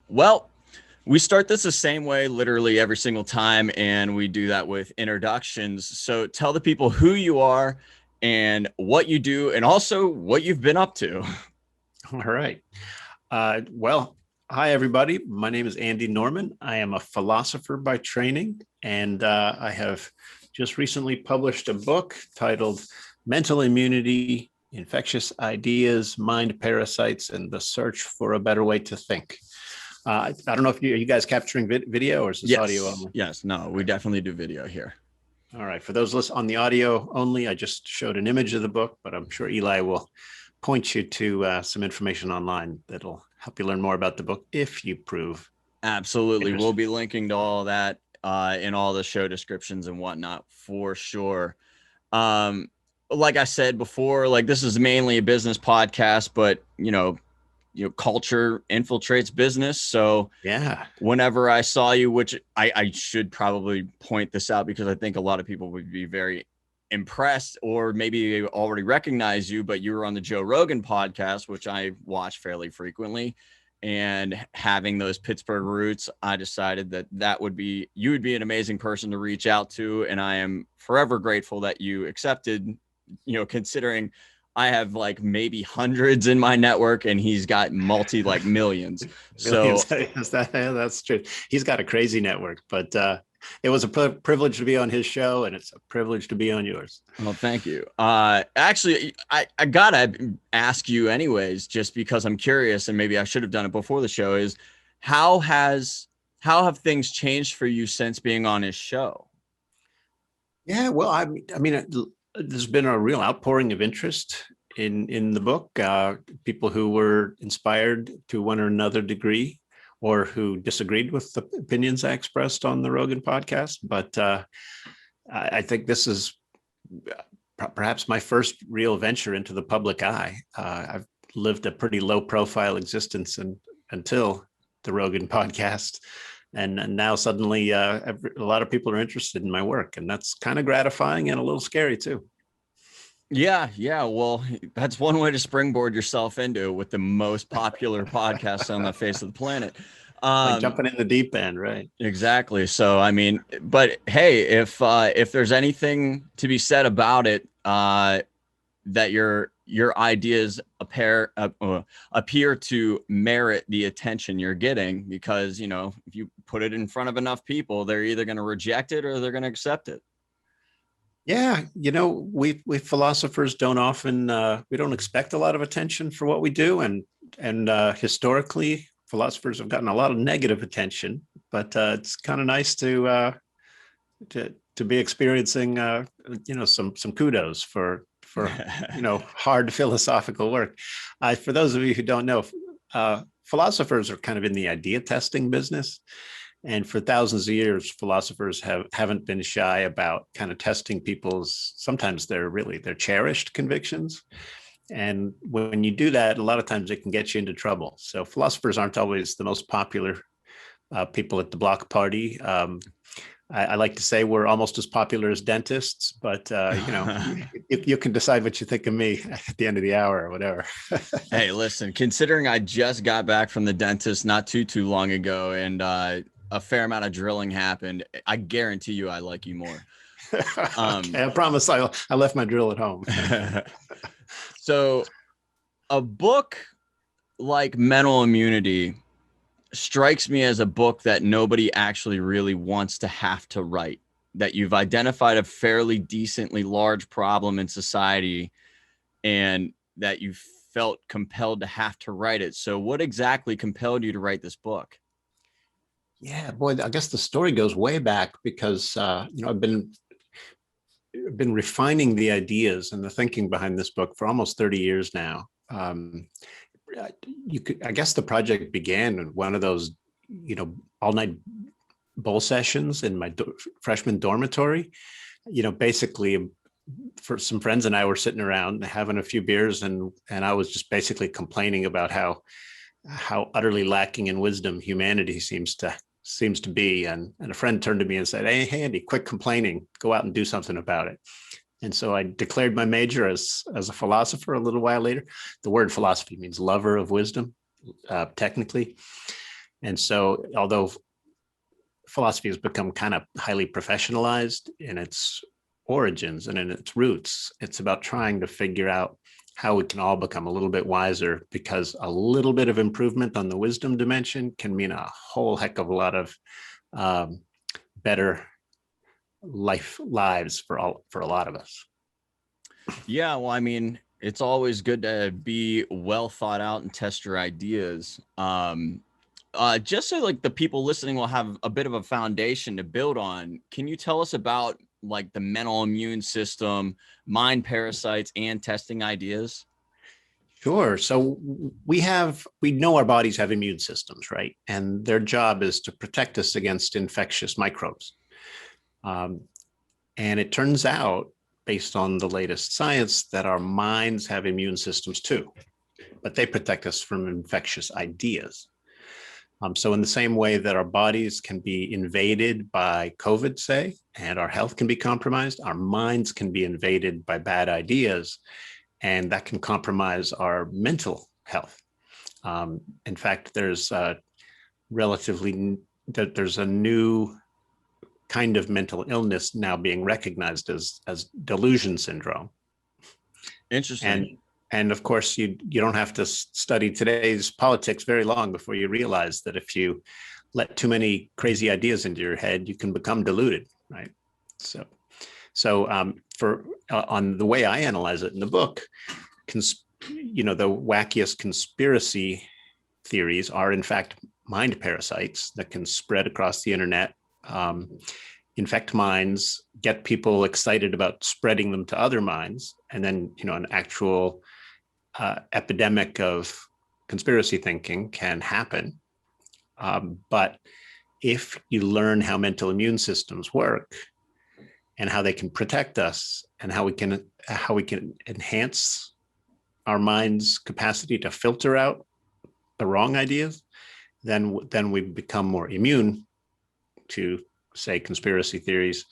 Well, we start this the same way literally every single time, and we do that with introductions. So tell the people who you are and what you do, and also what you've been up to. All right. Well, hi, everybody. My name is Andy Norman. I am a philosopher by training, and I have just recently published a book titled Mental Immunity, Infectious Ideas, Mind-Parasites, and the Search for a Better Way to Think. I don't know if are you guys capturing video or is this audio Yes. only? Yes. No, we definitely do video here. All right. For those listening on the audio only, I just showed an image of the book, but I'm sure Eli will point you to some information online that'll help you learn more about the book if you prove Absolutely. We'll interested. be linking to all that in all the show descriptions and whatnot for sure. Um, like I said before, like this is mainly a business podcast, but culture infiltrates business. So Yeah. whenever I saw you, which I should probably point this out because I think a lot of people would be very impressed or maybe already recognize you, but you were on the Joe Rogan podcast, which I watch fairly frequently. And having those Pittsburgh roots, I decided you would be an amazing person to reach out to. And I am forever grateful that you accepted, considering I have like maybe hundreds in my network and he's got like millions. So Millions. That's true. He's got a crazy network, but it was a privilege to be on his show, and it's a privilege to be on yours. well, thank you. Actually, I gotta ask you anyways, just because I'm curious, and maybe I should have done it before the show. Is how have things changed for you since being on his show? Yeah, well, I mean, there's been a real outpouring of interest in the book. People who were inspired to one or another degree, or who disagreed with the opinions I expressed on the Rogan podcast. But I think this is perhaps my first real venture into the public eye. I've lived a pretty low profile existence until the Rogan podcast. And now suddenly a lot of people are interested in my work. And that's kind of gratifying and a little scary too. Yeah, yeah. Well, that's one way to springboard yourself into with the most popular podcast on the face of the planet. Like Um, jumping in the deep end, right? exactly. So, I mean, but hey, if there's anything to be said about it, that your ideas appear to merit the attention you're getting, because if you put it in front of enough people, they're either going to reject it or they're going to accept it. Yeah, we philosophers don't often we don't expect a lot of attention for what we do, and historically philosophers have gotten a lot of negative attention, but it's kind of nice to be experiencing some kudos for hard philosophical work. For those of you who don't know, philosophers are kind of in the idea testing business. And for thousands of years, philosophers haven't been shy about kind of testing people's, sometimes their cherished convictions. And when you do that, a lot of times it can get you into trouble. So philosophers aren't always the most popular people at the block party. I like to say we're almost as popular as dentists, but you can decide what you think of me at the end of the hour or whatever. Hey, listen, considering I just got back from the dentist not too long ago, and a fair amount of drilling happened, I guarantee you I like you more. Okay, I promise I left my drill at home. So a book like Mental Immunity strikes me as a book that nobody actually really wants to have to write, that you've identified a fairly decently large problem in society and that you felt compelled to have to write it. So what exactly compelled you to write this book? Yeah, boy, I guess the story goes way back because I've been refining the ideas and the thinking behind this book for almost 30 years now. I guess the project began in one of those, all night bowl sessions in my freshman dormitory. Basically, for some friends and I were sitting around having a few beers, and I was just basically complaining about how utterly lacking in wisdom humanity seems to be. And a friend turned to me and said, "Hey, Andy, quit complaining. Go out and do something about it." And so I declared my major as a philosopher a little while later. The word philosophy means lover of wisdom, technically. And so, although philosophy has become kind of highly professionalized in its origins and in its roots, it's about trying to figure out how we can all become a little bit wiser, because a little bit of improvement on the wisdom dimension can mean a whole heck of a lot of um, better lives for a lot of us. Yeah, well, I mean, it's always good to be well thought out and test your ideas. Just so like the people listening will have a bit of a foundation to build on, can you tell us about like the mental immune system, mind parasites, and testing ideas? Sure. So we know our bodies have immune systems, right? And their job is to protect us against infectious microbes. Um, and it turns out, based on the latest science, that our minds have immune systems too, but they protect us from infectious ideas. So in the same way that our bodies can be invaded by COVID, say, and our health can be compromised, our minds can be invaded by bad ideas, and that can compromise our mental health. In fact, there's there's a new kind of mental illness now being recognized as delusion syndrome. Interesting. And of course, you don't have to study today's politics very long before you realize that if you let too many crazy ideas into your head, you can become deluded, right? So for on the way I analyze it in the book, the wackiest conspiracy theories are in fact mind parasites that can spread across the internet, infect minds, get people excited about spreading them to other minds, and then an actual epidemic of conspiracy thinking can happen. But if you learn how mental immune systems work and how they can protect us and how we can enhance our mind's capacity to filter out the wrong ideas, then we become more immune to, say, conspiracy theories,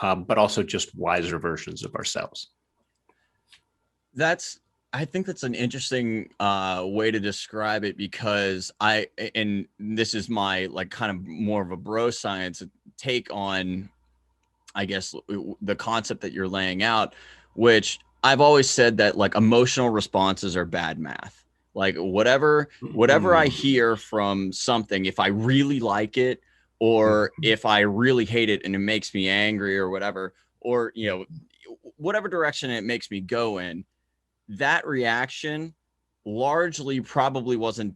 but also just wiser versions of ourselves. I think that's an interesting way to describe it, because and this is my like kind of more of a bro science take on, I guess, the concept that you're laying out, which I've always said that like emotional responses are bad math. Like whatever I hear from something, if I really like it or if I really hate it and it makes me angry or whatever, or whatever direction it makes me go in, that reaction largely probably wasn't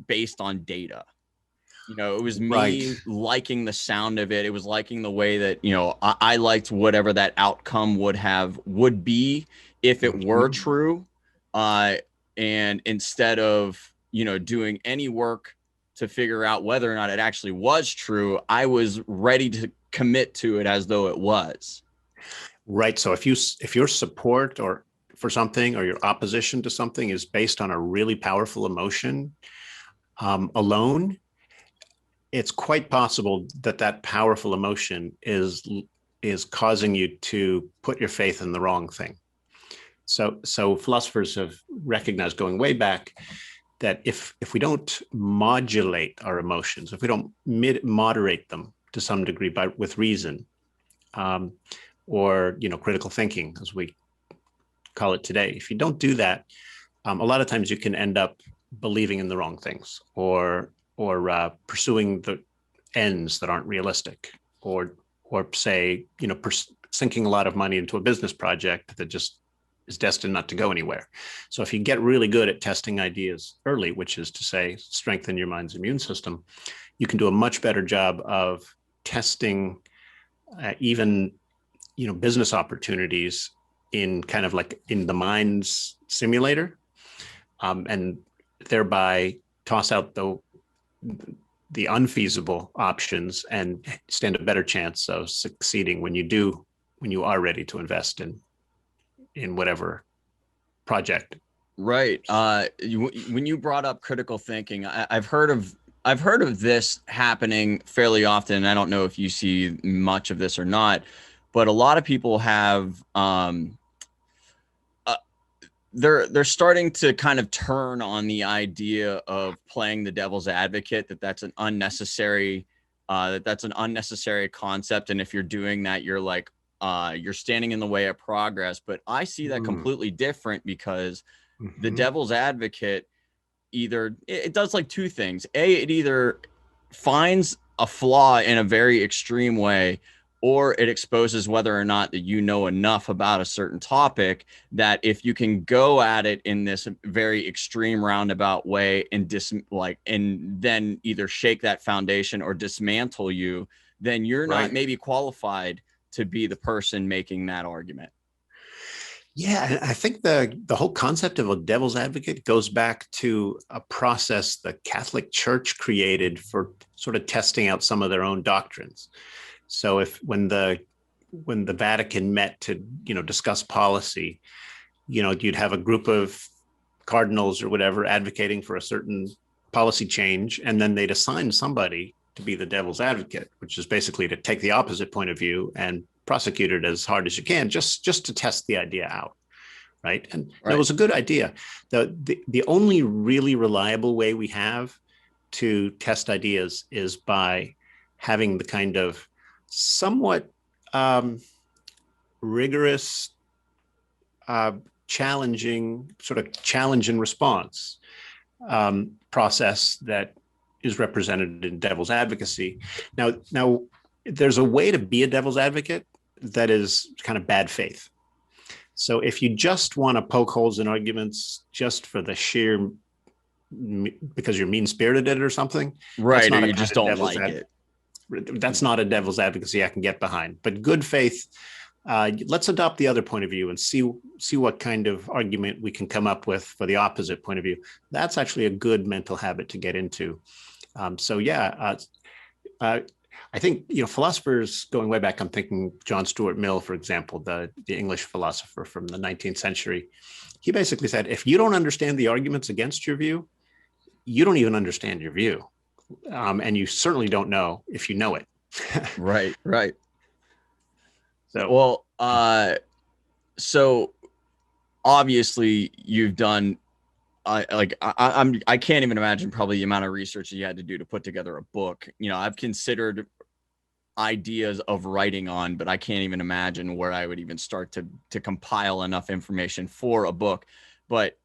based on data. It was me liking the sound of it. It was liking the way that, I liked whatever that outcome would be if it were true. And instead of, doing any work to figure out whether or not it actually was true, I was ready to commit to it as though it was. Right. So if your support or for something or your opposition to something is based on a really powerful emotion alone, it's quite possible that powerful emotion is causing you to put your faith in the wrong thing. So philosophers have recognized, going way back, that if we don't modulate our emotions, if we don't moderate them to some degree with reason, or critical thinking, as we call it today, if you don't do that, a lot of times you can end up believing in the wrong things, or pursuing the ends that aren't realistic, or say sinking a lot of money into a business project that just is destined not to go anywhere. So if you get really good at testing ideas early, which is to say strengthen your mind's immune system, you can do a much better job of testing even business opportunities in kind of like in the mind's simulator, and thereby toss out the unfeasible options and stand a better chance of succeeding when you are ready to invest in whatever project. Right. When you brought up critical thinking, I've heard of this happening fairly often. I don't know if you see much of this or not, but a lot of people have they're starting to kind of turn on the idea of playing the devil's advocate, that's an unnecessary concept, and if you're doing that, you're like you're standing in the way of progress. But I see that completely different, because the devil's advocate either it does like two things. It either finds a flaw in a very extreme way, or it exposes whether or not that you know enough about a certain topic that if you can go at it in this very extreme roundabout way and and then either shake that foundation or dismantle you, then you're not maybe qualified to be the person making that argument. Yeah, I think the whole concept of a devil's advocate goes back to a process the Catholic Church created for sort of testing out some of their own doctrines. So when the Vatican met to discuss policy, you'd have a group of cardinals or whatever advocating for a certain policy change, and then they'd assign somebody to be the devil's advocate, which is basically to take the opposite point of view and prosecute it as hard as you can, just to test the idea out, right? And it was a good idea. The only really reliable way we have to test ideas is by having the kind of somewhat rigorous, challenging sort of challenge and response process that is represented in devil's advocacy. Now, there's a way to be a devil's advocate that is kind of bad faith. So if you just want to poke holes in arguments just for the sheer, because you're mean-spirited or something, right? Or you just don't like it. That's not a devil's advocacy I can get behind. But good faith, let's adopt the other point of view and see what kind of argument we can come up with for the opposite point of view. That's actually a good mental habit to get into. I think, philosophers going way back, I'm thinking John Stuart Mill, for example, the English philosopher from the 19th century. He basically said, if you don't understand the arguments against your view, you don't even understand your view. And you certainly don't know if you know it. Right. So, well, so obviously you've done, I can't even imagine probably the amount of research that you had to do to put together a book. I've considered ideas of writing on, but I can't even imagine where I would even start to compile enough information for a book. But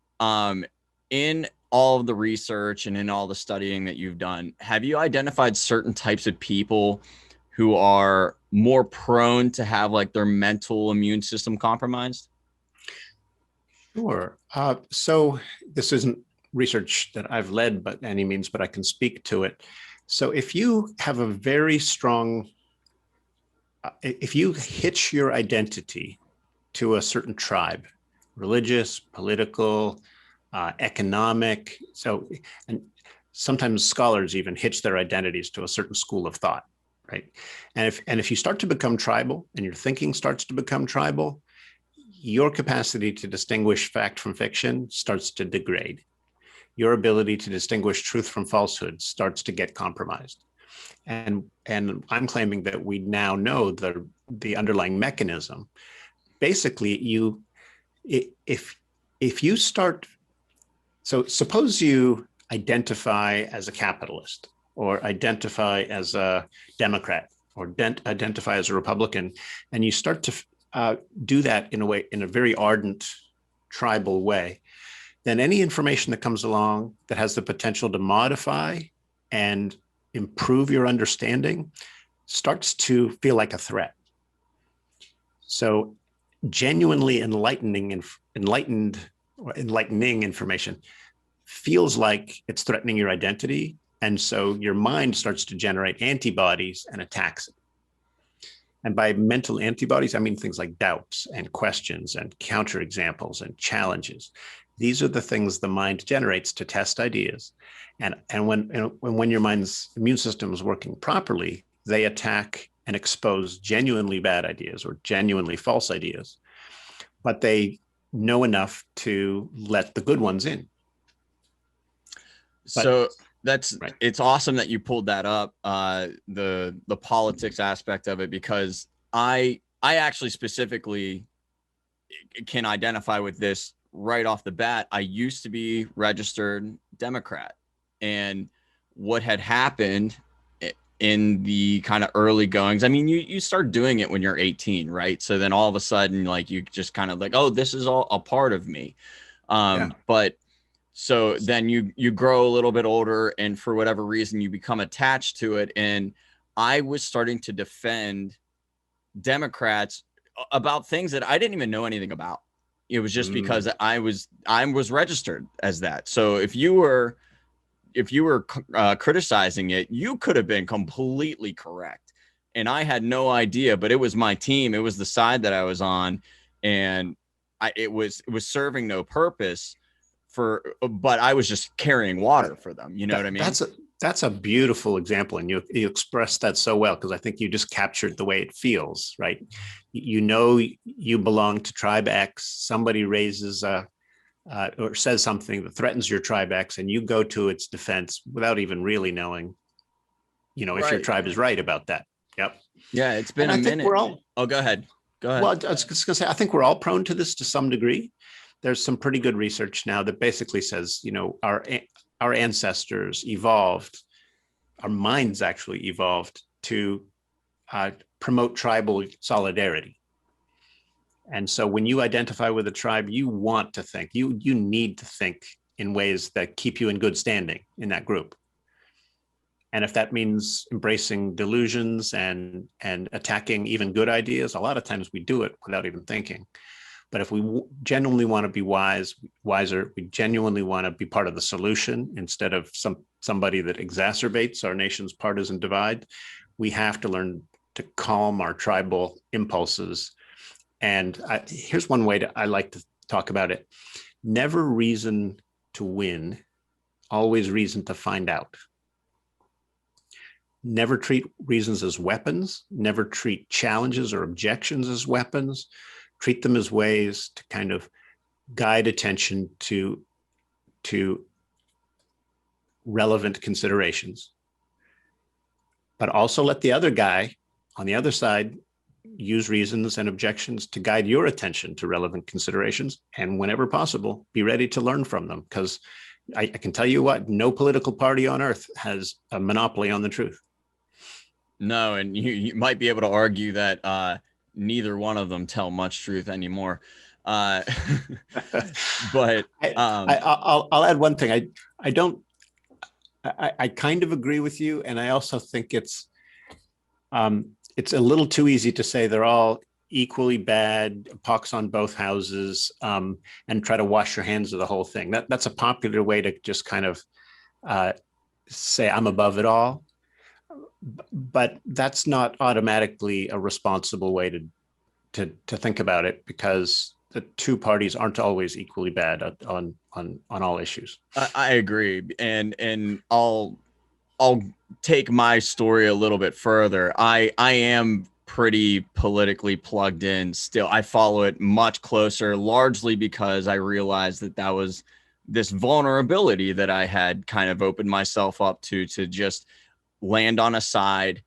in all of the research and in all the studying that you've done, have you identified certain types of people who are more prone to have like their mental immune system compromised? Sure. So this isn't research that I've led by any means, but I can speak to it. So if you have a very strong, if you hitch your identity to a certain tribe, religious, political, economic, and sometimes scholars even hitch their identities to a certain school of thought, right? And if you start to become tribal and your thinking starts to become tribal, your capacity to distinguish fact from fiction starts to degrade. Your ability to distinguish truth from falsehood starts to get compromised. And I'm claiming that we now know the underlying mechanism. Basically, if you start, so suppose you identify as a capitalist, or identify as a Democrat, or identify as a Republican, and you start to do that in a very ardent tribal way, then any information that comes along that has the potential to modify and improve your understanding starts to feel like a threat. So genuinely enlightening information feels like it's threatening your identity. And so your mind starts to generate antibodies and attacks it. And by mental antibodies, I mean things like doubts and questions and counterexamples and challenges. These are the things the mind generates to test ideas. And when your mind's immune system is working properly, they attack and expose genuinely bad ideas or genuinely false ideas. But they know enough to let the good ones in. So it's awesome that you pulled that up, the politics aspect of it, because I actually specifically can identify with this right off the bat, I used to be registered Democrat. And what had happened in the kind of early goings, I mean, you start doing it when you're 18, right? So then all of a sudden, like, you just kind of like, oh, this is all a part of me. Yeah. But so then you grow a little bit older, and for whatever reason, you become attached to it. And I was starting to defend Democrats about things that I didn't even know anything about. It was just because I was registered as that. So if you were criticizing it, you could have been completely correct, and I had no idea. But it was my team; it was the side that I was on, and it was serving no purpose but I was just carrying water for them. You know what I mean? That's a beautiful example, and you expressed that so well, because I think you just captured the way it feels, right? You know, you belong to tribe X. Somebody raises or says something that threatens your tribe X, and you go to its defense without even really knowing, if your tribe is right about that. Yep. Yeah, it's been a minute. Oh, go ahead. Well, I was just going to say, I think we're all prone to this to some degree. There's some pretty good research now that basically says, our ancestors evolved, our minds actually evolved to promote tribal solidarity. And so when you identify with a tribe, you want to think, you need to think in ways that keep you in good standing in that group. And if that means embracing delusions and attacking even good ideas, a lot of times we do it without even thinking. But if we genuinely want to be wiser, we genuinely want to be part of the solution instead of somebody that exacerbates our nation's partisan divide, we have to learn to calm our tribal impulses. And here's one way I like to talk about it. Never reason to win, always reason to find out. Never treat reasons as weapons, never treat challenges or objections as weapons. Treat them as ways to kind of guide attention to relevant considerations. But also let the other guy on the other side use reasons and objections to guide your attention to relevant considerations. And whenever possible, be ready to learn from them. Because I can tell you what, no political party on earth has a monopoly on the truth. No, and you might be able to argue that neither one of them tell much truth anymore. But I'll add one thing. I kind of agree with you, and I also think it's a little too easy to say they're all equally bad, pox on both houses, and try to wash your hands of the whole thing. That's a popular way to just kind of say I'm above it all. But that's not automatically a responsible way to think about it, because the two parties aren't always equally bad on all issues. I agree, and I'll take my story a little bit further. I am pretty politically plugged in still. I follow it much closer, largely because I realized that was this vulnerability that I had kind of opened myself up to just land on a side,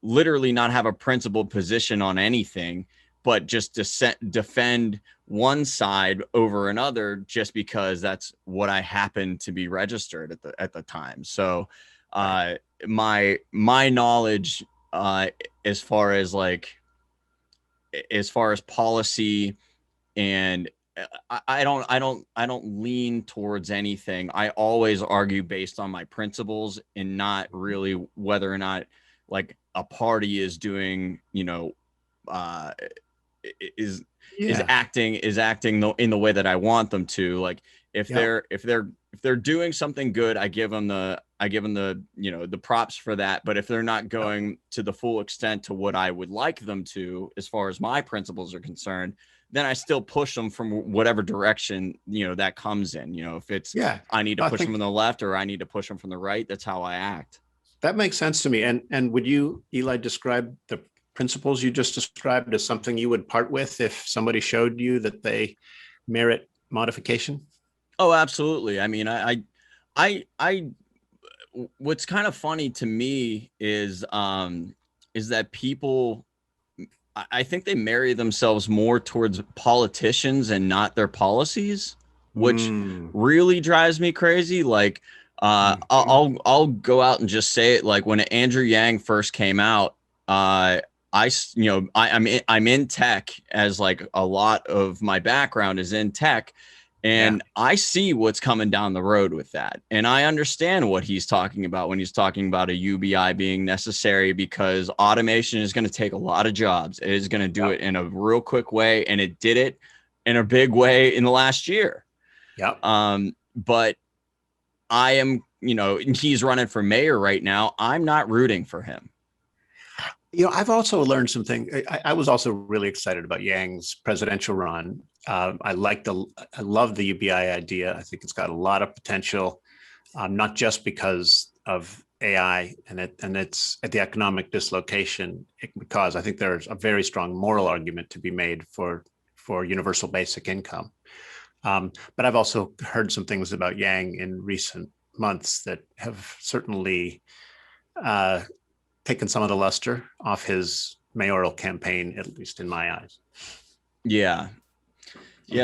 literally not have a principled position on anything, but just defend one side over another just because that's what I happened to be registered at the time. So my knowledge as far as policy, and I don't lean towards anything. I always argue based on my principles and not really whether or not like a party is doing, is acting in the way that I want them to. Like if they're doing something good, I give them the the props for that. But if they're not going to the full extent to what I would like them to, as far as my principles are concerned, then I still push them from whatever direction, that comes in. If it's, I need to push them from the left or I need to push them from the right, that's how I act. That makes sense to me. And would you, Eli, describe the principles you just described as something you would part with if somebody showed you that they merit modification? Oh, absolutely. I mean, I what's kind of funny to me is that people, I think they marry themselves more towards politicians and not their policies. which Mm. really drives me crazy. Like, I'll go out and just say it. Like when Andrew Yang first came out, I'm in tech, as like a lot of my background is in tech. And I see what's coming down the road with that. And I understand what he's talking about when he's talking about a UBI being necessary, because automation is going to take a lot of jobs. It is going to do it in a real quick way. And it did it in a big way in the last year. Yep. But I am, he's running for mayor right now. I'm not rooting for him. I've also learned something. I was also really excited about Yang's presidential run. I love the UBI idea. I think it's got a lot of potential, not just because of AI and it's at the economic dislocation, because I think there's a very strong moral argument to be made for universal basic income. But I've also heard some things about Yang in recent months that have certainly taken some of the luster off his mayoral campaign, at least in my eyes. Yeah.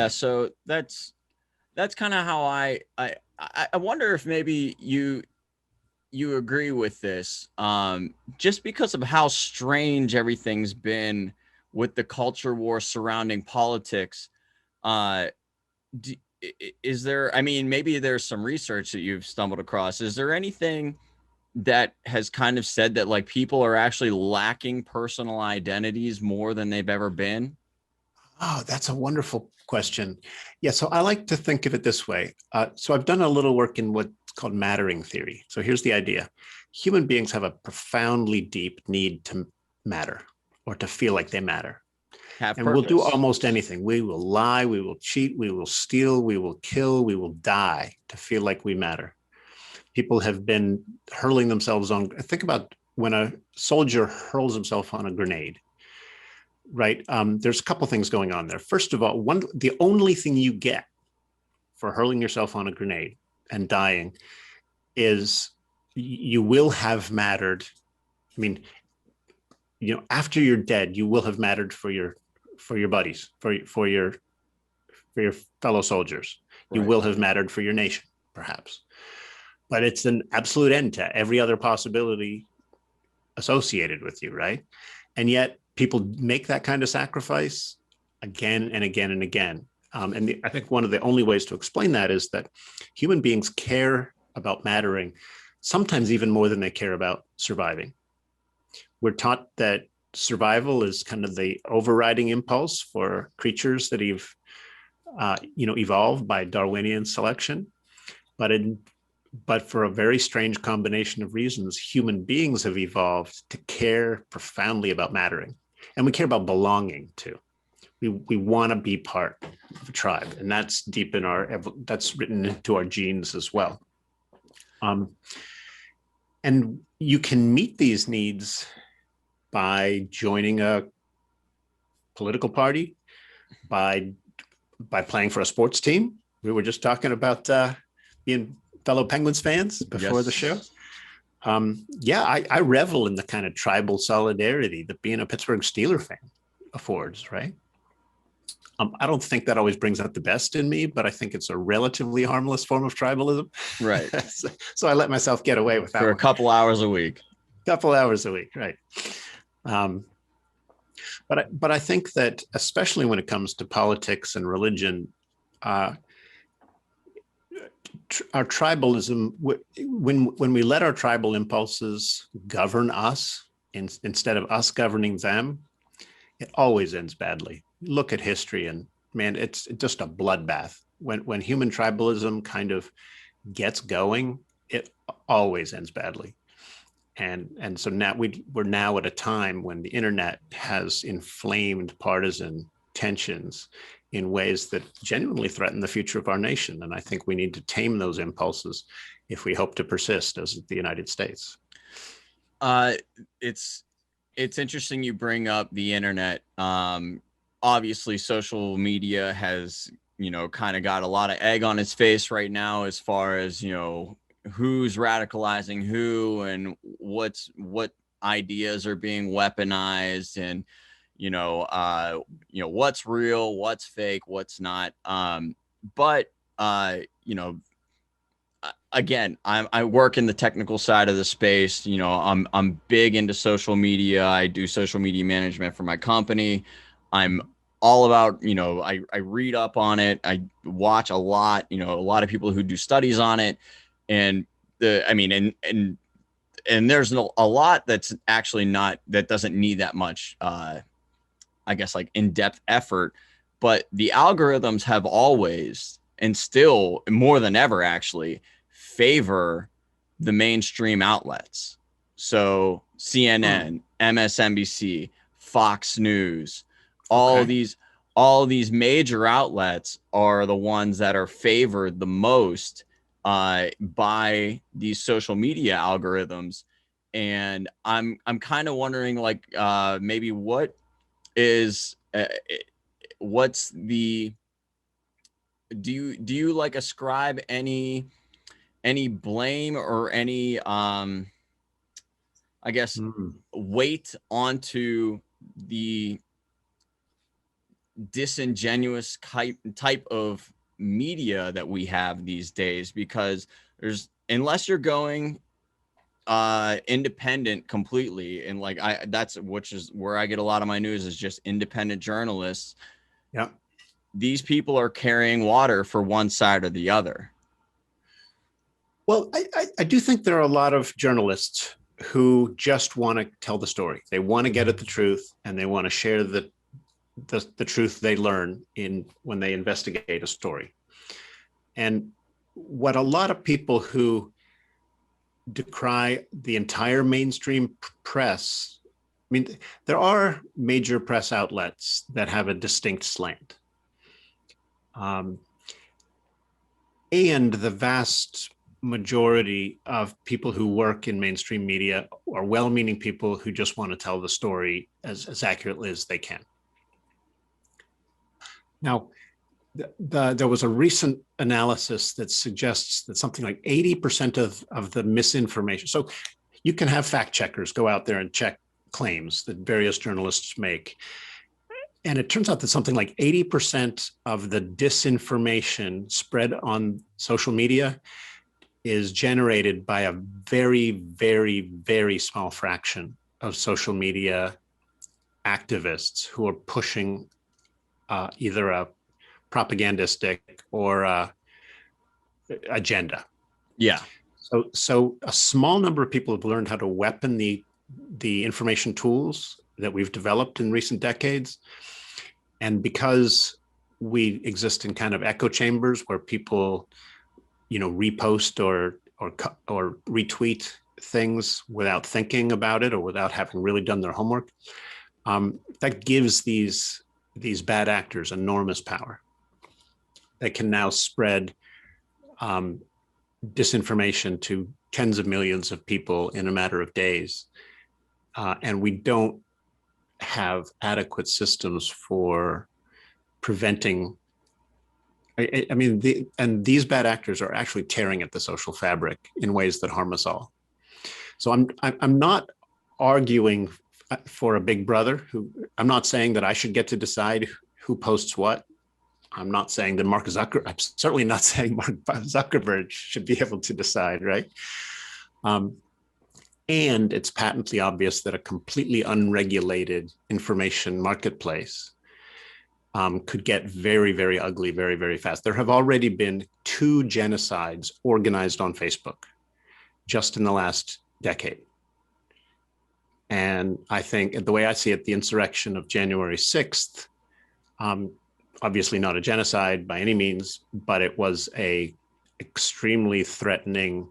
So that's kind of how I wonder if maybe you agree with this, just because of how strange everything's been with the culture war surrounding politics. Is there, I mean, maybe there's some research that you've stumbled across. Is there anything that has kind of said that like people are actually lacking personal identities more than they've ever been? Oh, that's a wonderful question. Yeah, so I like to think of it this way. So I've done a little work in what's called mattering theory. So here's the idea. Human beings have a profoundly deep need to matter, or to feel like they matter. Have And purpose. we'll do almost anything. We will lie, we will cheat, we will steal, we will kill, we will die to feel like we matter. People have been hurling themselves on. Think about when a soldier hurls himself on a grenade, right? There's a couple things going on there. First of all, the only thing you get for hurling yourself on a grenade and dying is you will have mattered. I mean, after you're dead, you will have mattered for your buddies, for your fellow soldiers. Right. You will have mattered for your nation, perhaps. But it's an absolute end to every other possibility associated with you, right? And yet people make that kind of sacrifice again and again and again. I think one of the only ways to explain that is that human beings care about mattering, sometimes even more than they care about surviving. We're taught that survival is kind of the overriding impulse for creatures that evolved by Darwinian selection. But for a very strange combination of reasons, human beings have evolved to care profoundly about mattering. And we care about belonging too. We want to be part of a tribe. And that's deep in that's written into our genes as well. And you can meet these needs by joining a political party, by playing for a sports team. We were just talking about being fellow Penguins fans before the show. I revel in the kind of tribal solidarity that being a Pittsburgh Steelers fan affords, right? I don't think that always brings out the best in me, but I think it's a relatively harmless form of tribalism. Right. So I let myself get away with that for a couple hours a week. Right. But I think that especially when it comes to politics and religion, our tribalism, when we let our tribal impulses govern us instead of us governing them, it always ends badly. Look at history, and man, it's just a bloodbath. When human tribalism kind of gets going, it always ends badly. And so now we're now at a time when the internet has inflamed partisan tensions in ways that genuinely threaten the future of our nation. And I think we need to tame those impulses if we hope to persist as the United States. It's interesting you bring up the internet. Obviously, social media has, kind of got a lot of egg on its face right now as far as, who's radicalizing who and what ideas are being weaponized, and what's real, what's fake, what's not. But you know, again, I work in the technical side of the space. You know, I'm big into social media. I do social media management for my company. I'm all about, you know, I read up on it. I watch a lot, you know, a lot of people who do studies on it. And I mean, and there's a lot that's actually not, that doesn't need that much, I guess, like in-depth effort, but the algorithms have always, and still more than ever actually, favor the mainstream outlets. So CNN, MSNBC, Fox News, all Okay. these all these major outlets are the ones that are favored the most by these social media algorithms. And I'm kind of wondering, like, maybe is what's the do you like ascribe any blame or any I guess Mm. weight onto the disingenuous type of media that we have these days? Because there's, unless you're going independent completely, and like that's, which is where I get a lot of my news, is just independent journalists. Yeah. These people are carrying water for one side or the other. Well, I do think there are a lot of journalists who just want to tell the story. They want to get at the truth, and they want to share the truth they learn in when they investigate a story. And what a lot of people who decry the entire mainstream press, I mean, there are major press outlets that have a distinct slant. And the vast majority of people who work in mainstream media are well-meaning people who just want to tell the story as accurately as they can. Now, there was a recent analysis that suggests that something like 80% of the misinformation. So you can have fact checkers go out there and check claims that various journalists make. And it turns out that something like 80% of the disinformation spread on social media is generated by a very, very, very small fraction of social media activists who are pushing either a propagandistic or agenda. Yeah. So a small number of people have learned how to weapon the information tools that we've developed in recent decades. And because we exist in kind of echo chambers where people, you know, repost or retweet things without thinking about it or without having really done their homework, that gives these bad actors enormous power. They can now spread disinformation to tens of millions of people in a matter of days. And we don't have adequate systems for preventing. I mean, these bad actors are actually tearing at the social fabric in ways that harm us all. So I'm not arguing for a big brother. I'm not saying that I should get to decide who posts what. I'm not saying that I'm certainly not saying Mark Zuckerberg should be able to decide, right? And it's patently obvious that a completely unregulated information marketplace could get very, very ugly very, very fast. There have already been 2 genocides organized on Facebook just in the last decade. And I think the way I see it, the insurrection of January 6th, obviously not a genocide by any means, but it was a extremely threatening,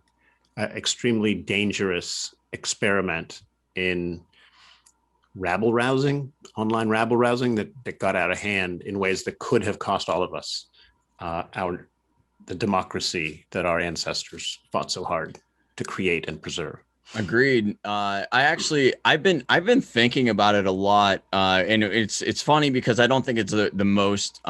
extremely dangerous experiment in rabble rousing, online rabble rousing that got out of hand in ways that could have cost all of us the democracy that our ancestors fought so hard to create and preserve. Agreed. I've been thinking about it a lot, and it's funny because I don't think it's the most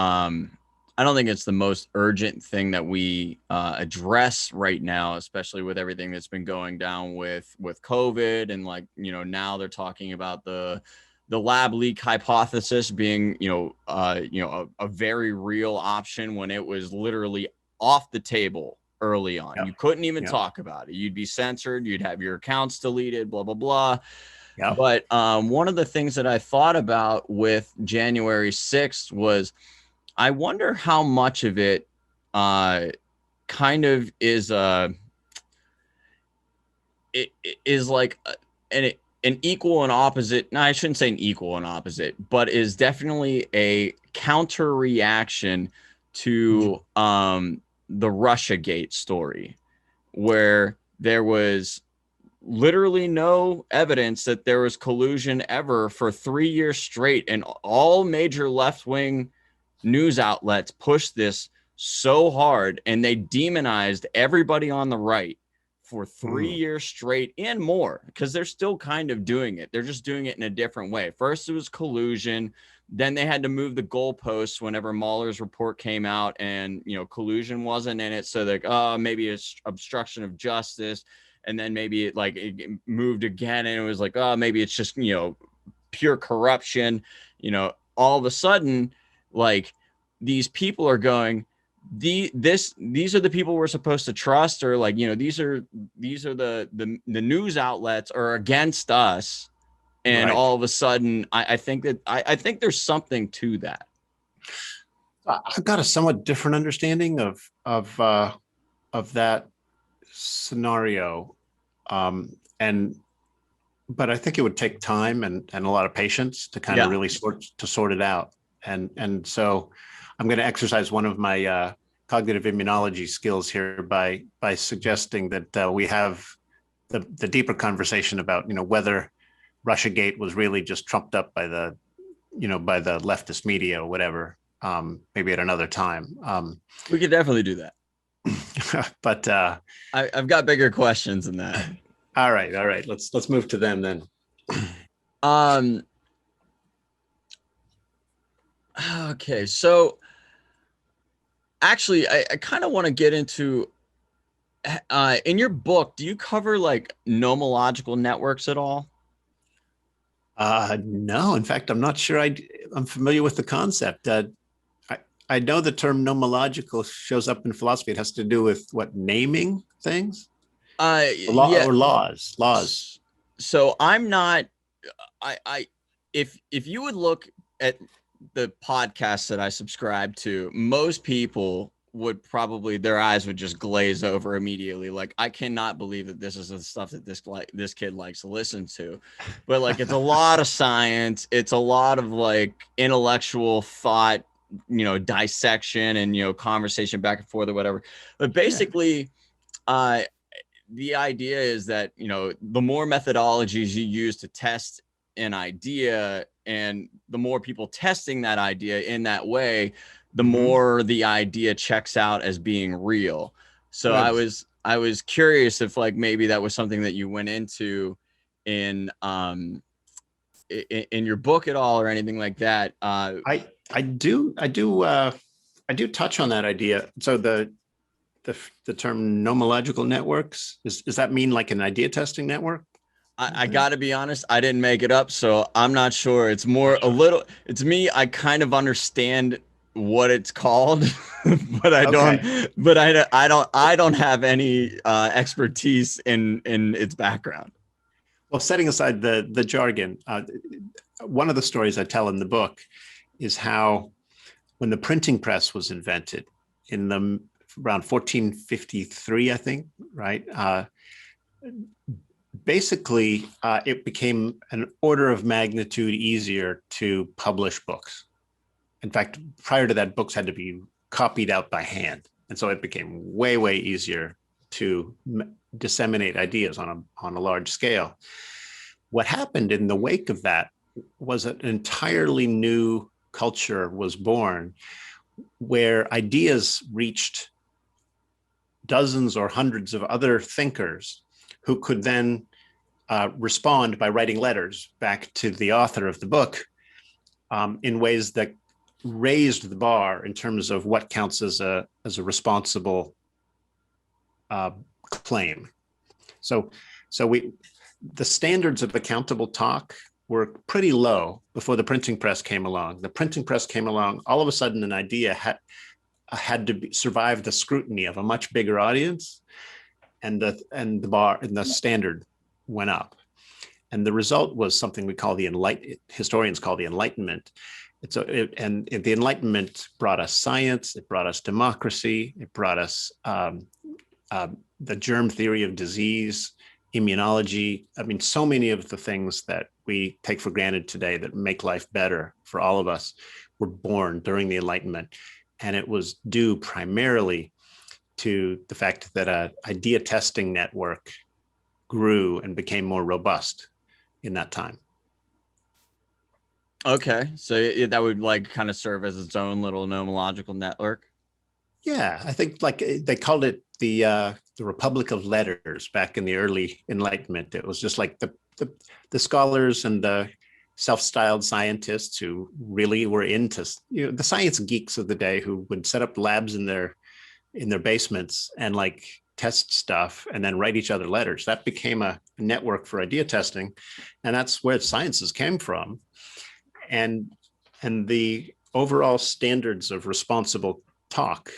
I don't think it's the most urgent thing that we address right now, especially with everything that's been going down with COVID, and, like, you know, now they're talking about the lab leak hypothesis being, a very real option when it was literally off the table early on. Yep. You couldn't even Yep. talk about it. You'd be censored. You'd have your accounts deleted, blah, blah, blah. Yep. But one of the things that I thought about with January 6th was I wonder how much of it kind of is it is like an equal and opposite. No, I shouldn't say an equal and opposite, but is definitely a counter reaction to the Russiagate story, where there was literally no evidence that there was collusion ever for 3 years straight, and all major left-wing news outlets pushed this so hard, and they demonized everybody on the right for 3 years straight and more, because they're still kind of doing it. They're just doing it in a different way. First, it was collusion. Then they had to move the goalposts whenever Mueller's report came out, and collusion wasn't in it. So like, maybe it's obstruction of justice. And then maybe it moved again, and it was like, maybe it's just pure corruption. All of a sudden, like, these people are going, these are the people we're supposed to trust, or like, these are the news outlets are against us. And Right. all of a sudden, I think there's something to that. I've got a somewhat different understanding of that scenario, but I think it would take time and a lot of patience to kind of really sort it out. And so I'm going to exercise one of my cognitive immunology skills here by suggesting that we have the deeper conversation about whether Russiagate was really just trumped up by the leftist media or whatever, maybe at another time. We could definitely do that. But I've got bigger questions than that. All right. Let's move to them then. Okay, so actually, I kind of want to get into in your book. Do you cover like Gnomological networks at all? No, in fact, I'm not sure I'm familiar with the concept. I know the term gnomological shows up in philosophy. It has to do with what, naming things? Or laws. So I'm not, if you would look at the podcasts that I subscribe to, most people would probably, their eyes would just glaze over immediately. Like, I cannot believe that this is the stuff that this kid likes to listen to. But like, it's a lot of science. It's a lot of like intellectual thought, dissection and, conversation back and forth or whatever. But basically, the idea is that, the more methodologies you use to test an idea, and the more people testing that idea in that way, the more the idea checks out as being real. So I was curious if like maybe that was something that you went into in your book at all or anything like that. I do touch on that idea. So the term Gnomological networks, does that mean like an idea testing network? I got to be honest, I didn't make it up, so I'm not sure. It's more it's me. I kind of understand what it's called, but I don't have any expertise in its background. Well, setting aside the jargon, one of the stories I tell in the book is how when the printing press was invented in around 1453, I think, right? Basically, it became an order of magnitude easier to publish books. In fact, prior to that, books had to be copied out by hand. And so it became way, way easier to disseminate ideas on a large scale. What happened in the wake of that was an entirely new culture was born, where ideas reached dozens or hundreds of other thinkers who could then respond by writing letters back to the author of the book in ways that raised the bar in terms of what counts as a responsible claim. So the standards of accountable talk were pretty low before the printing press came along. The printing press came along, all of a sudden an idea had to survive the scrutiny of a much bigger audience, and the standard went up. And the result was something we call historians call the Enlightenment. And the Enlightenment brought us science, it brought us democracy, it brought us the germ theory of disease, immunology. I mean, so many of the things that we take for granted today that make life better for all of us were born during the Enlightenment. And it was due primarily to the fact that an idea testing network grew and became more robust in that time. Okay, so that would like kind of serve as its own little gnomological network. Yeah, I think like they called it the Republic of Letters back in the early Enlightenment. It was just like the scholars and the self-styled scientists who really were into, you know, the science geeks of the day who would set up labs in their basements and like test stuff and then write each other letters. That became a network for idea testing, and that's where sciences came from. And the overall standards of responsible talk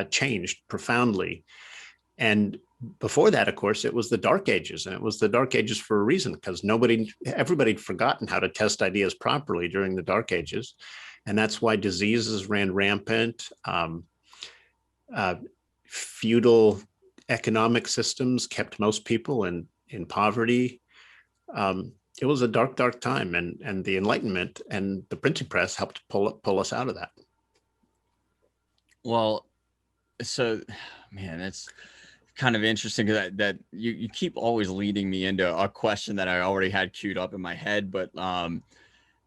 changed profoundly. And before that, of course, it was the Dark Ages, and it was the Dark Ages for a reason, because everybody had forgotten how to test ideas properly during the Dark Ages. And that's why diseases ran rampant. Feudal economic systems kept most people in poverty. It was a dark, dark time, and the Enlightenment and the printing press helped pull us out of that. Well, so man, it's kind of interesting that you keep always leading me into a question that I already had queued up in my head, but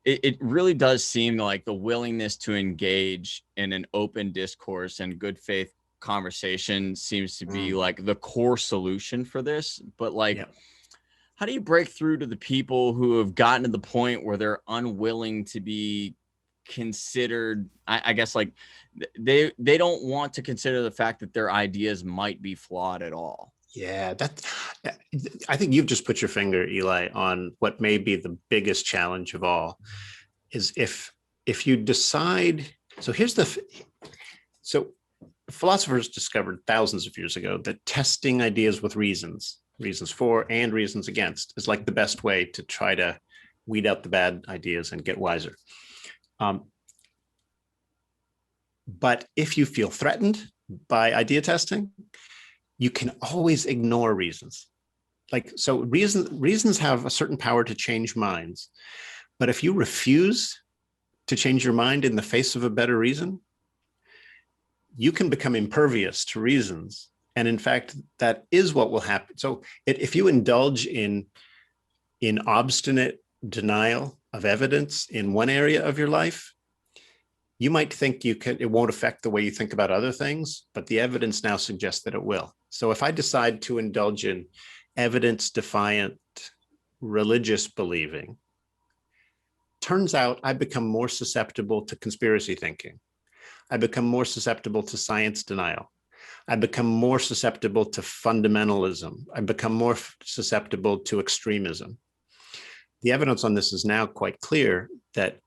it really does seem like the willingness to engage in an open discourse and good faith conversation seems to be like the core solution for this. But like, yeah, how do you break through to the people who have gotten to the point where they're unwilling to be considered? I guess like they don't want to consider the fact that their ideas might be flawed at all. Yeah, I think you've just put your finger, Eli, on what may be the biggest challenge of all. Is if you decide. So philosophers discovered thousands of years ago that testing ideas with reasons for and reasons against, is like the best way to try to weed out the bad ideas and get wiser. But if you feel threatened by idea testing, you can always ignore reasons. So reasons have a certain power to change minds. But if you refuse to change your mind in the face of a better reason, you can become impervious to reasons. And in fact, that is what will happen. So if you indulge in obstinate denial of evidence in one area of your life, you might think it won't affect the way you think about other things, but the evidence now suggests that it will. So if I decide to indulge in evidence-defiant religious believing, turns out I become more susceptible to conspiracy thinking. I become more susceptible to science denial. I become more susceptible to fundamentalism. I become more susceptible to extremism. The evidence on this is now quite clear that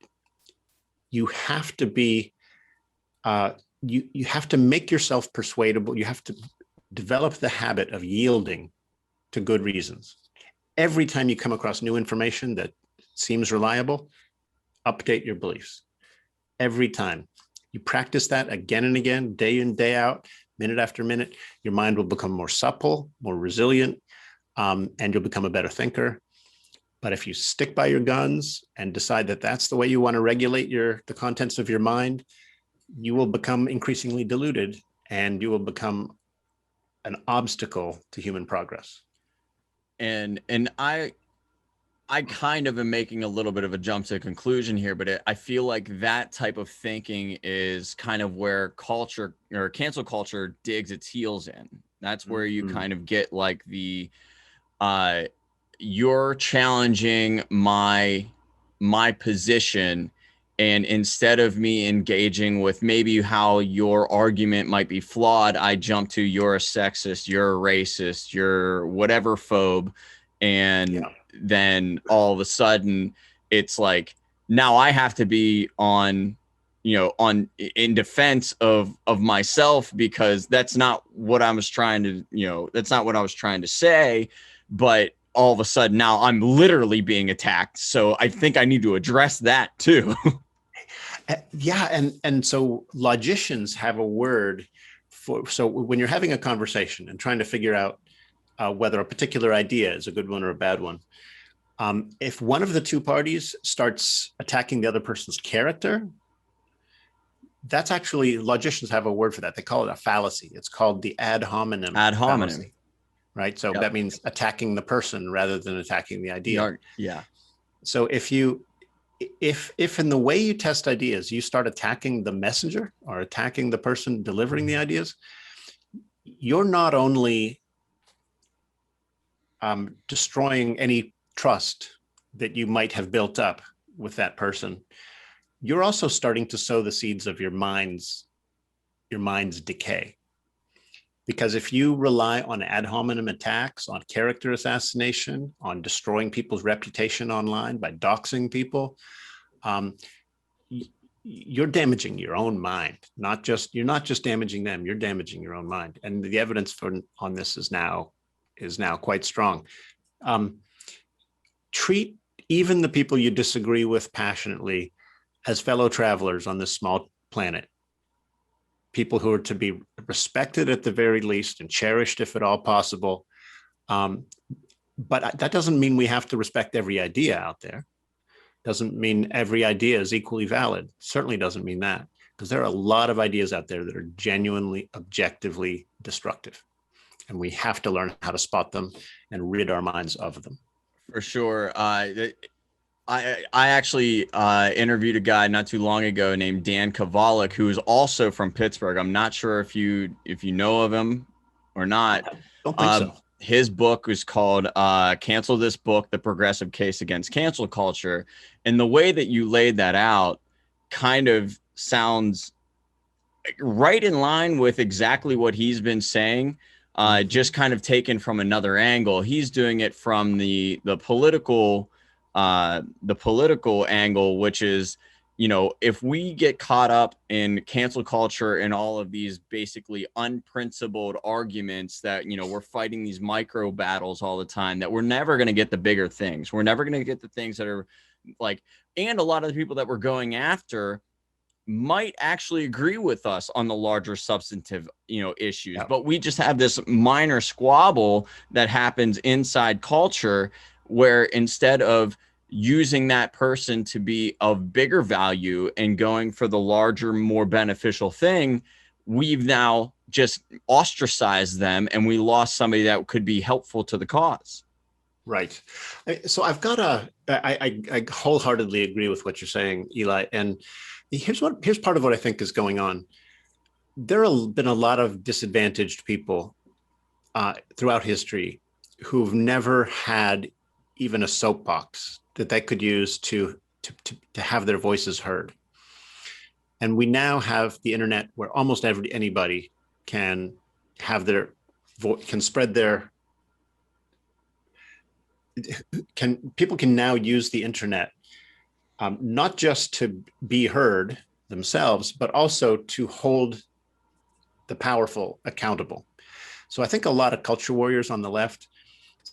you have to be, you have to make yourself persuadable. You have to develop the habit of yielding to good reasons. Every time you come across new information that seems reliable, update your beliefs. Every time. You practice that again and again, day in, day out, minute after minute, your mind will become more supple, more resilient, and you'll become a better thinker. But if you stick by your guns and decide that that's the way you want to regulate the contents of your mind, you will become increasingly deluded, and you will become an obstacle to human progress. And I kind of am making a little bit of a jump to a conclusion here, but I feel like that type of thinking is kind of where culture or cancel culture digs its heels in. That's where you kind of get like you're challenging my position, and instead of me engaging with maybe how your argument might be flawed, I jump to you're a sexist, you're a racist, you're whatever phobe, and then all of a sudden it's like now I have to be on, in defense of myself, because that's not what I was trying to, that's not what I was trying to say. But all of a sudden now I'm literally being attacked. So I think I need to address that too. Yeah, and so logicians have a word for, so when you're having a conversation and trying to figure out whether a particular idea is a good one or a bad one, if one of the two parties starts attacking the other person's character, that's actually, logicians have a word for that. They call it a fallacy. It's called the ad hominem Ad hominem. fallacy, right? So Yep. that means attacking the person rather than attacking the idea. Yeah. So if in the way you test ideas, you start attacking the messenger or attacking the person delivering the ideas, you're not only destroying any trust that you might have built up with that person, you're also starting to sow the seeds of your mind's decay. Because if you rely on ad hominem attacks, on character assassination, on destroying people's reputation online by doxing people, you're damaging your own mind. You're not just damaging them, you're damaging your own mind. And the evidence on this is now quite strong. Treat even the people you disagree with passionately as fellow travelers on this small planet, people who are to be respected at the very least and cherished if at all possible. But that doesn't mean we have to respect every idea out there. Doesn't mean every idea is equally valid. Certainly doesn't mean that, because there are a lot of ideas out there that are genuinely, objectively destructive. And we have to learn how to spot them and rid our minds of them. For sure. I actually interviewed a guy not too long ago named Dan Kovalik, who is also from Pittsburgh. I'm not sure if you know of him or not. I don't think so. His book is called Cancel This Book, The Progressive Case Against Cancel Culture. And the way that you laid that out kind of sounds right in line with exactly what he's been saying, just kind of taken from another angle. He's doing it from the political angle, which is, if we get caught up in cancel culture and all of these basically unprincipled arguments that, we're fighting these micro battles all the time, that we're never going to get the bigger things. We're never going to get the things that are like, and a lot of the people that we're going after might actually agree with us on the larger substantive, issues. Yeah. But we just have this minor squabble that happens inside culture, where instead of using that person to be of bigger value and going for the larger, more beneficial thing, we've now just ostracized them, and we lost somebody that could be helpful to the cause. Right. So I wholeheartedly agree with what you're saying, Eli. And here's part of what I think is going on. There have been a lot of disadvantaged people throughout history who've never had even a soapbox that they could use to have their voices heard. And we now have the internet, where almost anybody can have their can spread their people can now use the internet, not just to be heard themselves, but also to hold the powerful accountable. So I think a lot of culture warriors on the left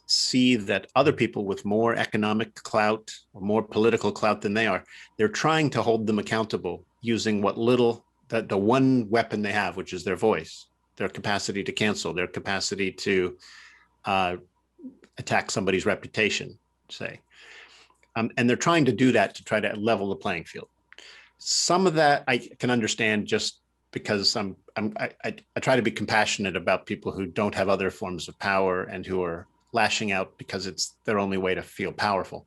see that other people with more economic clout or more political clout than they are, they're trying to hold them accountable using what little, the one weapon they have, which is their voice, their capacity to cancel, their capacity to attack somebody's reputation, say. And they're trying to do that to try to level the playing field. Some of that I can understand, just because I try to be compassionate about people who don't have other forms of power and who are lashing out because it's their only way to feel powerful.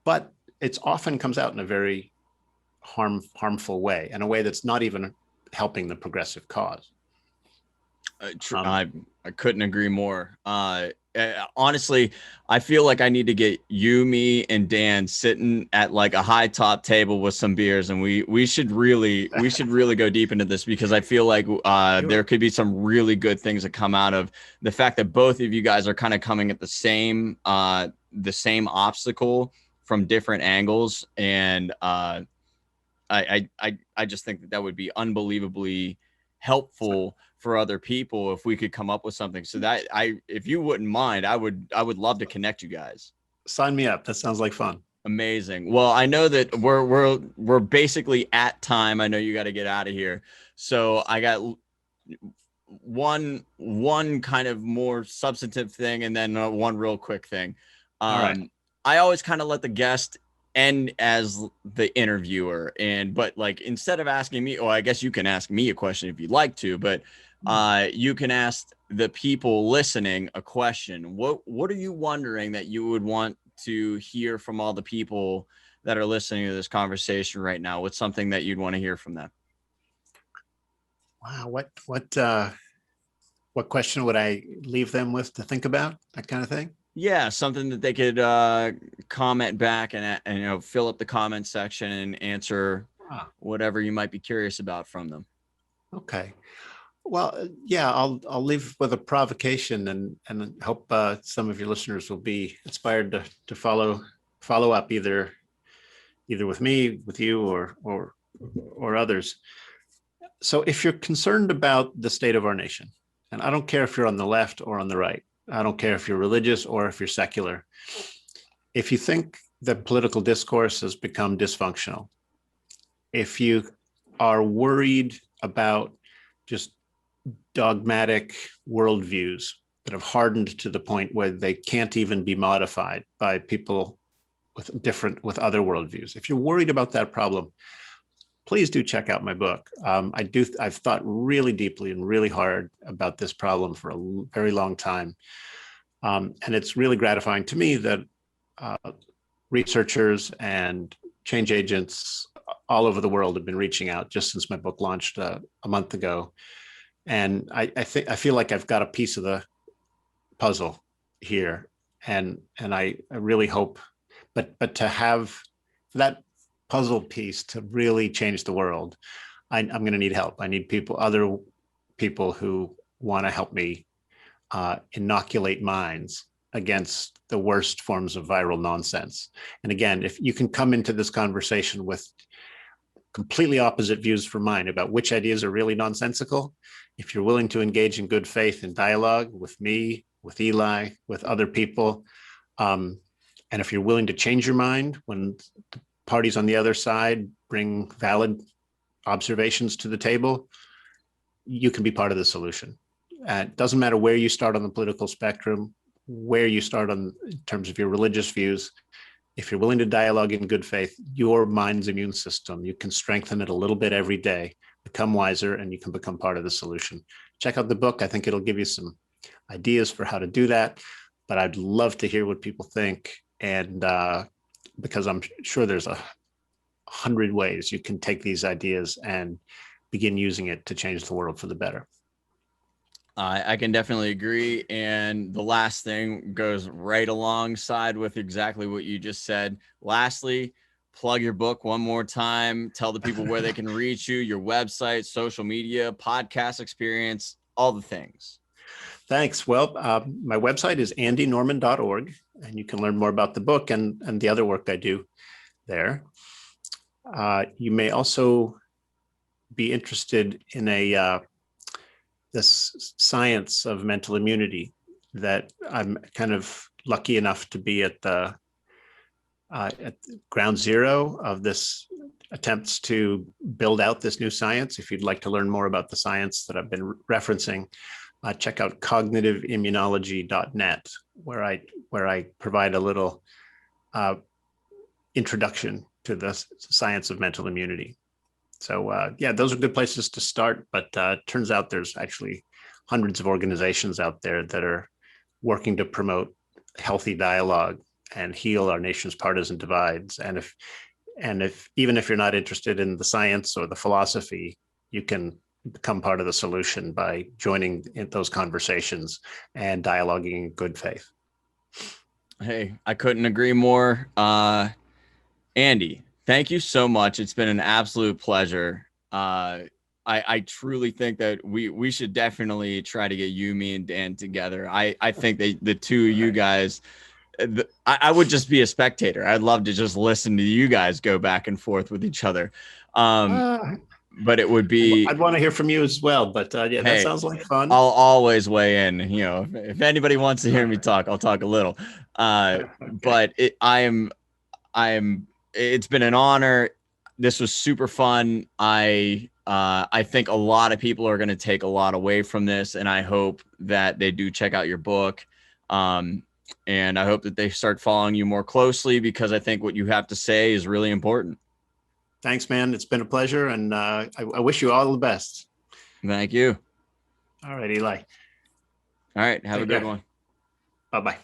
But it often comes out in a very harmful way, in a way that's not even helping the progressive cause. I couldn't agree more. Honestly, I feel like I need to get you, me, and Dan sitting at like a high top table with some beers, and we should really go deep into this, because I feel like there could be some really good things that come out of the fact that both of you guys are kind of coming at the same obstacle from different angles. And I just think that would be unbelievably helpful for other people if we could come up with something. So that if you wouldn't mind, I would love to connect you guys. Sign me up. That sounds like fun. Amazing. Well, I know that we're basically at time. I know you got to get out of here. So I got one kind of more substantive thing, and then one real quick thing. All right. I always kind of let the guest end as the interviewer, but like, instead of asking me, I guess you can ask me a question if you'd like to, but you can ask the people listening a question. What are you wondering that you would want to hear from all the people that are listening to this conversation right now? What's something that you'd want to hear from them? Wow. What question would I leave them with to think about? That kind of thing. Yeah, something that they could comment back and fill up the comment section and answer whatever you might be curious about from them. Okay. Well, yeah, I'll leave with a provocation and hope some of your listeners will be inspired to follow up either with me, with you, or others. So if you're concerned about the state of our nation, and I don't care if you're on the left or on the right, I don't care if you're religious or if you're secular, if you think that political discourse has become dysfunctional, if you are worried about just dogmatic worldviews that have hardened to the point where they can't even be modified by people with other worldviews, if you're worried about that problem, please do check out my book. I've thought really deeply and really hard about this problem for a very long time. And it's really gratifying to me that researchers and change agents all over the world have been reaching out just since my book launched a month ago. And I feel like I've got a piece of the puzzle here. And I really hope, but to have that puzzle piece to really change the world, I'm going to need help. I need other people who want to help me inoculate minds against the worst forms of viral nonsense. And again, if you can come into this conversation with completely opposite views from mine about which ideas are really nonsensical, if you're willing to engage in good faith and dialogue with me, with Eli, with other people, and if you're willing to change your mind when the parties on the other side bring valid observations to the table, you can be part of the solution. It doesn't matter where you start on the political spectrum, where you start in terms of your religious views. If you're willing to dialogue in good faith, your mind's immune system, you can strengthen it a little bit every day, become wiser, and you can become part of the solution. Check out the book. I think it'll give you some ideas for how to do that, but I'd love to hear what people think. And because I'm sure there's 100 ways you can take these ideas and begin using it to change the world for the better. I can definitely agree. And the last thing goes right alongside with exactly what you just said. Lastly, plug your book one more time. Tell the people where they can reach you, your website, social media, podcast experience, all the things. Thanks. Well, my website is andynorman.org, and you can learn more about the book and the other work I do there. You may also be interested in this science of mental immunity that I'm kind of lucky enough to be at ground zero of this attempts to build out this new science. If you'd like to learn more about the science that I've been referencing, check out cognitivimmunology.net, where I provide a little introduction to the science of mental immunity. So yeah, those are good places to start, but turns out there's actually hundreds of organizations out there that are working to promote healthy dialogue and heal our nation's partisan divides. And if even if you're not interested in the science or the philosophy, you can become part of the solution by joining in those conversations and dialoguing in good faith. Hey, I couldn't agree more. Andy, thank you so much. It's been an absolute pleasure. I truly think that we should definitely try to get you, me, and Dan together. I think that the two of you guys, I would just be a spectator. I'd love to just listen to you guys go back and forth with each other. Uh, But it would be, I'd want to hear from you as well. But yeah, that hey, sounds like fun. I'll always weigh in. You know, if anybody wants to hear me talk, I'll talk a little. Okay. But it's been an honor. This was super fun. I think a lot of people are going to take a lot away from this, and I hope that they do check out your book. And I hope that they start following you more closely, because I think what you have to say is really important. Thanks, man. It's been a pleasure, and I wish you all the best. Thank you. All right, Eli. All right. Have a Take good care. one. Bye-bye.